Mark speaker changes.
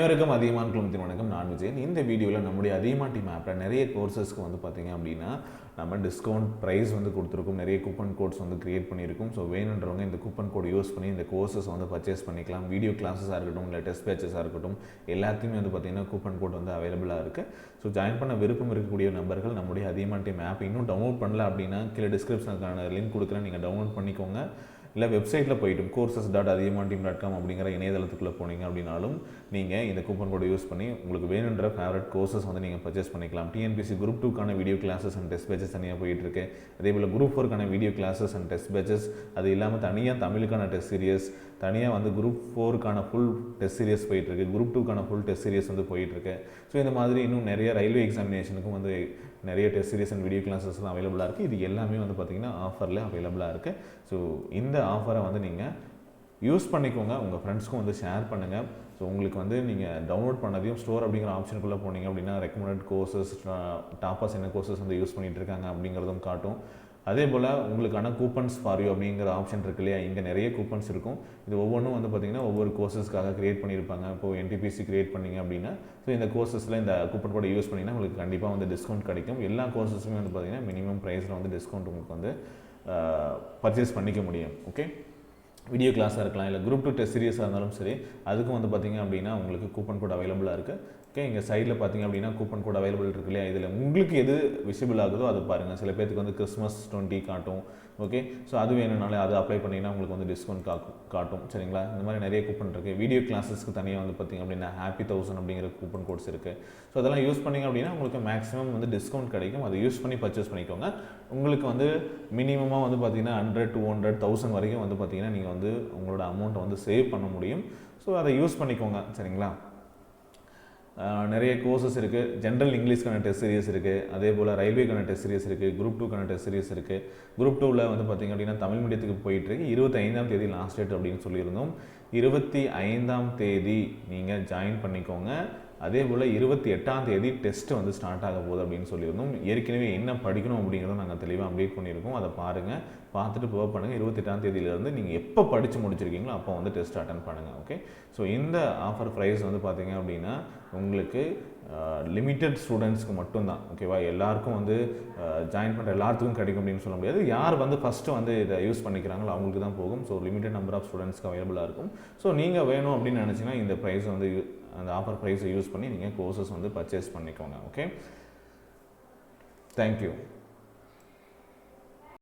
Speaker 1: அனைவருக்கும் அதியமான் குழுமத்தின் வணக்கம். நான் விஜயன். இந்த வீடியோவில் நம்முடைய அதியமான் டீம் ஆப்பில் நிறைய கோர்சஸ்க்கு வந்து பார்த்திங்க அப்படின்னா நம்ம டிஸ்கவுண்ட் ப்ரைஸ் வந்து கொடுத்துருக்கோம். நிறைய கூப்பன் கோட்ஸ் வந்து க்ரியேட் பண்ணியிருக்கோம். ஸோ வேணுன்றவங்க இந்த கூப்பன் கோட் யூஸ் பண்ணி இந்த கோர்சஸ் வந்து பர்ச்சேஸ் பண்ணிக்கலாம். வீடியோ கிளாஸஸாக இருக்கட்டும், இல்லை டெஸ்ட் பேச்சஸாக இருக்கட்டும், எல்லாத்தையுமே வந்து பார்த்திங்கன்னா கூப்பன் கோட் வந்து அவைலபிளாக இருக்குது. ஸோ ஜாயின் பண்ண விருப்பம் இருக்கக்கூடிய நபர்கள் நம்முடைய அதியமான் டீம் ஆப் இன்னும் டவுன்லோட் பண்ணல அப்படின்னா கீழே டிஸ்கிரிப்ஷனுக்கான லிங்க் கொடுக்குறேன், நீங்கள் டவுன்லோட் பண்ணிக்கோங்க. இல்லை வெப்சைட்டில் போய்ட்டும் courses.athiyamanteam.com அப்படிங்கிற இணையதளத்துக்குள்ளே போனீங்க அப்படின்னாலும் நீங்கள் இந்த கூப்பன் கோடை யூஸ் பண்ணி உங்களுக்கு வேணுன்ற ஃபேவரட் கோர்சஸ் வந்து நீங்கள் பர்ச்சேஸ் பண்ணிக்கலாம். டிஎன்பிஎஸ்சி குரூப் 2க்கான video classes and test batches தனியாக போயிட்டுருக்கு. அதேபோல் குரூப் 4க்கான video classes and test batches, அது இல்லாமல் தனியாக தமிழுக்கான டெஸ்ட் சீரியஸ், தனியாக வந்து குரூப் 4க்கான ஃபுல் டெஸ்ட் சீரியஸ் போயிட்டுருக்கு, குரூப் 2க்கான ஃபுல் டெஸ்ட் சீரியஸ் வந்து போயிட்டுருக்கு. ஸோ இந்த மாதிரி இன்னும் நிறைய ரயில்வே எக்ஸாமினேஷனுக்கும் வந்து நிறைய டெஸ்ட் சீரியஸ் அண்ட் வீடியோ கிளாஸஸ்லாம் அவைலபிளாக இருக்குது. இது எல்லாமே வந்து பார்த்திங்கன்னா ஆஃபரில் அவைலபிளாக இருக்குது. ஸோ இந்த ஆஃபரை வந்து நீங்கள் யூஸ் பண்ணிக்கோங்க, உங்கள் ஃப்ரெண்ட்ஸ்க்கும் வந்து ஷேர் பண்ணுங்கள். ஸோ உங்களுக்கு வந்து நீங்கள் டவுன்லோட் பண்ணதையும் ஸ்டோர் அப்படிங்கிற ஆப்ஷனுக்குள்ளே போனீங்க அப்படின்னா ரெக்கமெண்டட் கோர்சஸ், டாப்பர்ஸ் என்ன கோர்சஸ் வந்து யூஸ் பண்ணிகிட்டு இருக்காங்க அப்படிங்கிறதும் காட்டும். அதே போல் உங்களுக்கான கூப்பன்ஸ் ஃபார் யூ அப்படிங்கிற ஆப்ஷன் இருக்கு இல்லையா, இங்கே நிறைய கூப்பன்ஸ் இருக்கும். இது ஒவ்வொன்றும் வந்து பார்த்திங்கன்னா ஒவ்வொரு கோர்சஸ்க்காக க்ரியேட் பண்ணியிருப்பாங்க. இப்போது என்டிபிசி க்ரியேட் பண்ணிங்க அப்படின்னா ஸோ இந்த கோர்சஸில் இந்த கூப்பன் கோடை யூஸ் பண்ணிங்கன்னா உங்களுக்கு கண்டிப்பாக வந்து டிஸ்கவுண்ட் கிடைக்கும். எல்லா கோர்சஸுமே வந்து பார்த்திங்கன்னா மினிமம் ப்ரைஸில் வந்து டிஸ்கவுண்ட் உங்களுக்கு வந்து பர்ச்சேஸ் பண்ணிக்க முடியும். ஓகே, வீடியோ கிளாஸாக இருக்கலாம், இல்லை குரூப் 2 டெஸ்ட் சீரியஸாக இருந்தாலும் சரி, அதுக்கும் வந்து பார்த்திங்க அப்படின்னா உங்களுக்கு கூப்பன் கோட் அவைலபிளாக இருக்குது. ஓகே, இங்கே சைடில் பார்த்திங்க அப்படின்னா கூப்பன் கோட் அவைலபிள் இருக்கு இல்லையா, இதில் உங்களுக்கு எது விசிபிள் ஆகுதோ அது பாருங்கள். சில பேருக்கு வந்து கிறிஸ்மஸ் 20 காட்டும். ஓகே, ஸோ அது வேணும்னாலே அது அப்ளை பண்ணிங்கன்னா உங்களுக்கு வந்து டிஸ்கவுண்ட் காட்டும். சரிங்களா, இந்த மாதிரி நிறைய கூப்பன் இருக்குது. வீடியோ கிளாஸஸ்க்கு தனியாக வந்து பார்த்திங்க அப்படின்னா ஹாப்பி 1000 அப்படிங்கிற கூப்பன் கோட்ஸ் இருக்குது. ஸோ அதெல்லாம் யூஸ் பண்ணிங்க அப்படின்னா உங்களுக்கு மேக்ஸிமம் வந்து டிஸ்கவுண்ட் கிடைக்கும். அதை யூஸ் பண்ணி பர்ச்சேஸ் பண்ணிக்கோங்க. உங்களுக்கு வந்து மினிமமாக வந்து பார்த்திங்கன்னா 100, 200, 1000 வரைக்கும் வந்து பார்த்திங்கன்னா நீங்கள் வந்து உங்களோட அமௌண்ட்டை வந்து சேவ் பண்ண முடியும். ஸோ அதை யூஸ் பண்ணிக்கோங்க. சரிங்களா, நிறைய கோர்சஸ் இருக்குது. ஜென்ரல் இங்கிலீஷ்க்கான டெஸ்ட் சீரியஸ் இருக்குது. அதே போல் ரயில்வேக்கான டெஸ்ட் சீரியஸ் இருக்குது. குரூப் 2க்கான டெஸ்ட் சீரியஸ் இருக்குது. குரூப் 2வில் வந்து பார்த்திங்க அப்படின்னா தமிழ் மீடியத்துக்கு போயிட்டுருக்கு. 25ஆம் தேதி லாஸ்ட் டேட் அப்படின்னு சொல்லியிருந்தோம். 25ஆம் தேதி நீங்கள் ஜாயின் பண்ணிக்கோங்க. அதே போல் 28ஆம் தேதி டெஸ்ட்டு வந்து ஸ்டார்ட் ஆக போகுது அப்படின்னு சொல்லியிருந்தோம். ஏற்கனவே என்ன படிக்கணும் அப்படிங்கிறத நாங்கள் தெளிவாக அப்டேட் பண்ணியிருக்கோம். அதை பாருங்கள், பார்த்துட்டு ப்ரூவ் பண்ணுங்கள். 28ஆம் தேதியிலேருந்து நீங்கள் எப்போ படித்து முடிச்சிருக்கீங்களோ அப்போ வந்து டெஸ்ட் அட்டன் பண்ணுங்கள். ஓகே, ஸோ இந்த ஆஃபர் ப்ரைஸ் வந்து பார்த்திங்க அப்படின்னா உங்களுக்கு லிமிட்டட் ஸ்டூடெண்ட்ஸ்க்கு மட்டும்தான். ஓகேவா, எல்லாருக்கும் வந்து ஜாயின் பண்ணுற எல்லாத்துக்கும் கிடைக்கும் அப்படின்னு சொல்ல முடியாது. யார் வந்து ஃபஸ்ட்டு வந்து இதை யூஸ் பண்ணிக்கிறாங்களோ அவங்களுக்கு தான் போகும். ஸோ லிமிட்டட் நம்பர் ஆஃப் ஸ்டூடெண்ட்ஸ்க்கு அவைலபிளாக இருக்கும். ஸோ நீங்கள் வேணும் அப்படின்னு நினச்சிங்கன்னா இந்த ப்ரைஸ் வந்து அந்த ஆஃபர் ப்ரைஸை யூஸ் பண்ணி நீங்கள் கோர்சஸ் வந்து பர்ச்சேஸ் பண்ணிக்கோங்க. Okay, thank you.